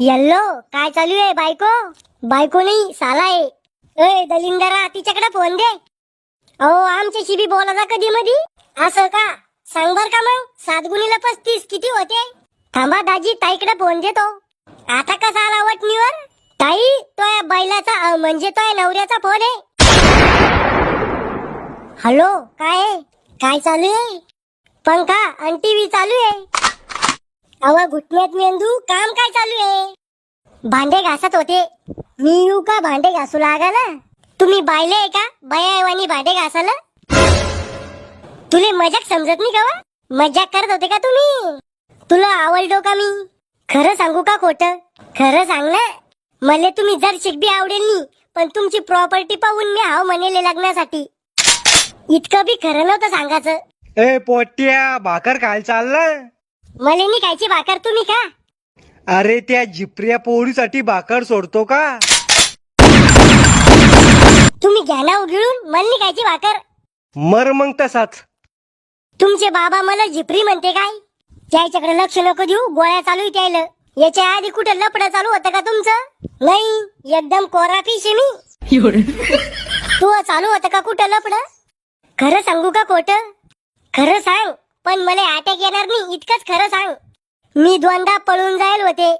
Yellow काय चालू आहे? बायको बायको नाही साला आहे. ए दलिंदरा तिच्याकडे फोन दे. अहो आमच्याशी बी बोलायचा कधी मधी. असं का? सांग बर का मग 7 गुणिले 35 किती होते? थांबा दाजी ताईकडे फोन देतो. आता कसा आला वटणीवर? ताई तो या बैलाचा म्हणजे तो या नवऱ्याचा फोन आहे. हॅलो काय आहे? काय चालू आहे? पंखा आणि टीव्ही चालू आहे. अहो घुटण्यात मेंदू काम काय चालू आहे? भांडे घासत होते. मी येऊ का भांडे घासू लागायला? तुम्ही बायले आहे का बायावानी भांडे घासायला? तुले मजाक समजत नाही का वा? मजाक करत होते का तुम्ही? तुला आवडलो का मी? खरं सांगू का खोटं? खरं सांग ना. मले तुम्ही जर शिकबी आवडेल नी, पण तुमची प्रॉपर्टी पाहून मी हाव म्हणेले लग्नासाठी. इतकं बी खरं नव्हतं सांगायचं. ए पोट्या भाकर खायला चालला? मले नी खायची भाकर तुम्ही खा. अरे त्या झिपऱ्या पोळीसाठी भाकर सोडतो का? तुम्ही घ्या ना उगिळून मला नी खायची भाकर. मर मग तसाच. तुमचे बाबा मला झिपरी म्हणते काय? त्याच्याकडे लक्ष नको देऊ, गोळ्या चालू आहे त्याला. याच्या आधी कुठं लपडं चालू होतं का तुमचं? नाही एकदम कोरा फिश आहे मी. तू चालू होतं का कुठं लपडं? खरं सांगू का खोटं? खरं सांग पण मला अटॅक येणार नाही इतकंच खरं सांग. मी दोनदा पळून जाईल होते